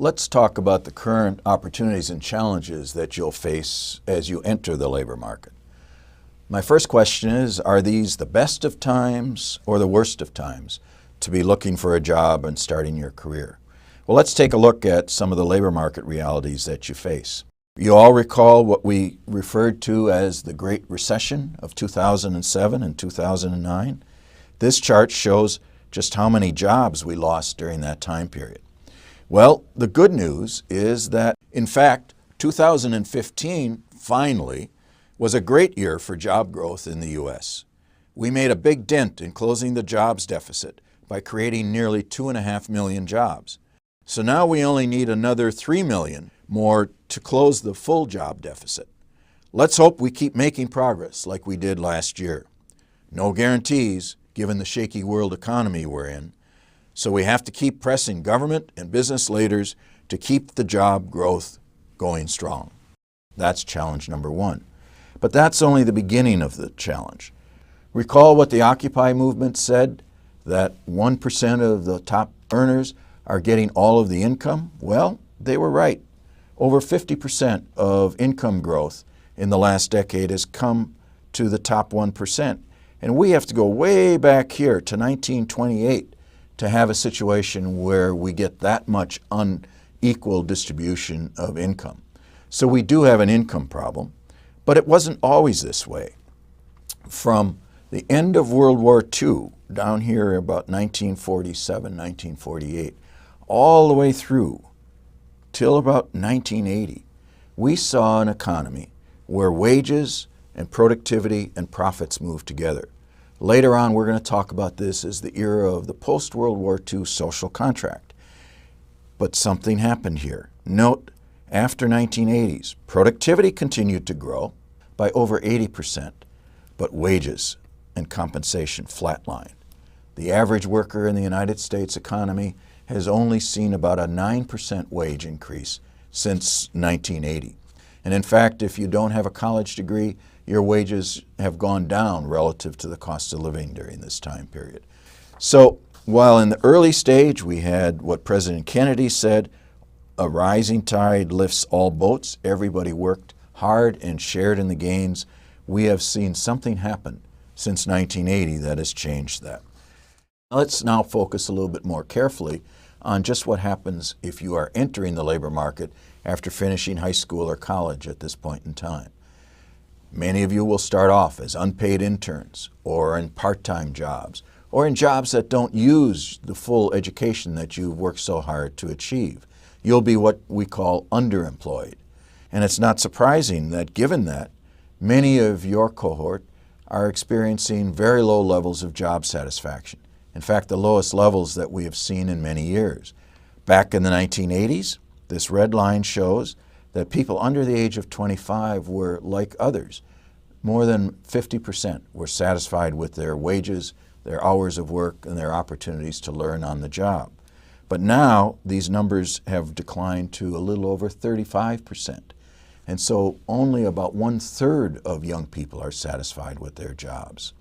Let's talk about the current opportunities and challenges that you'll face as you enter the labor market. My first question is, are these the best of times or the worst of times to be looking for a job and starting your career? Well, let's take a look at some of the labor market realities that you face. You all recall what we referred to as the Great Recession of 2007 and 2009. This chart shows just how many jobs we lost during that time period. Well, the good news is that, in fact, 2015 finally was a great year for job growth in the U.S. We made a big dent in closing the jobs deficit by creating nearly 2.5 million jobs. So now we only need another 3 million more to close the full job deficit. Let's hope we keep making progress like we did last year. No guarantees, given the shaky world economy we're in. So we have to keep pressing government and business leaders to keep the job growth going strong. That's challenge number one. But that's only the beginning of the challenge. Recall what the Occupy movement said, that 1% of the top earners are getting all of the income? Well, they were right. Over 50% of income growth in the last decade has come to the top 1%. And we have to go way back here to 1928 to have a situation where we get that much unequal distribution of income. So we do have an income problem, but it wasn't always this way. From the end of World War II, down here about 1947, 1948, all the way through till about 1980, we saw an economy where wages and productivity and profits moved together. Later on, we're going to talk about this as the era of the post-World War II social contract. But something happened here. Note, after 1980s, productivity continued to grow by over 80%, but wages and compensation flatlined. The average worker in the United States economy has only seen about a 9% wage increase since 1980. And in fact, if you don't have a college degree, your wages have gone down relative to the cost of living during this time period. So while in the early stage we had what President Kennedy said, a rising tide lifts all boats, everybody worked hard and shared in the gains, we have seen something happen since 1980 that has changed that. Let's now focus a little bit more carefully on just what happens if you are entering the labor market after finishing high school or college at this point in time. Many of you will start off as unpaid interns or in part-time jobs or in jobs that don't use the full education that you've worked so hard to achieve. You'll be what we call underemployed. And it's not surprising that given that, many of your cohort are experiencing very low levels of job satisfaction. In fact, the lowest levels that we have seen in many years. Back in the 1980s, this red line shows that people under the age of 25 were like others. More than 50% were satisfied with their wages, their hours of work, and their opportunities to learn on the job. But now these numbers have declined to a little over 35%. And so only about 1/3 of young people are satisfied with their jobs.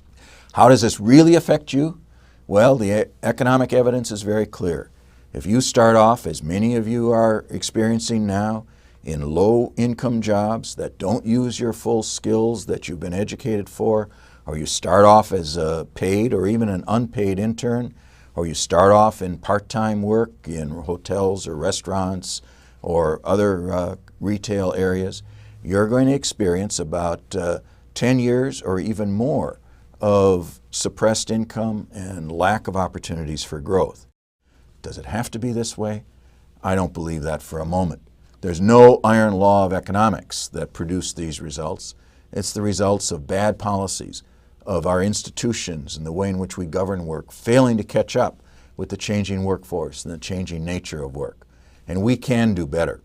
How does this really affect you? Well, the economic evidence is very clear. If you start off, as many of you are experiencing now, in low-income jobs that don't use your full skills that you've been educated for, or you start off as a paid or even an unpaid intern, or you start off in part-time work in hotels or restaurants or other retail areas, you're going to experience about 10 years or even more of suppressed income and lack of opportunities for growth. Does it have to be this way? I don't believe that for a moment. There's no iron law of economics that produced these results. It's the results of bad policies of our institutions and the way in which we govern work, failing to catch up with the changing workforce and the changing nature of work. And we can do better.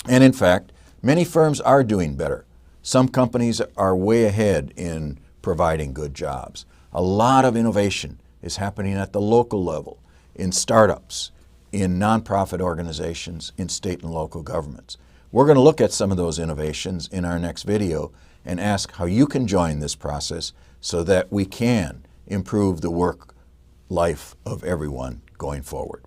And in fact, many firms are doing better. Some companies are way ahead in providing good jobs. A lot of innovation is happening at the local level, in startups, in nonprofit organizations, in state and local governments. We're going to look at some of those innovations in our next video and ask how you can join this process so that we can improve the work life of everyone going forward.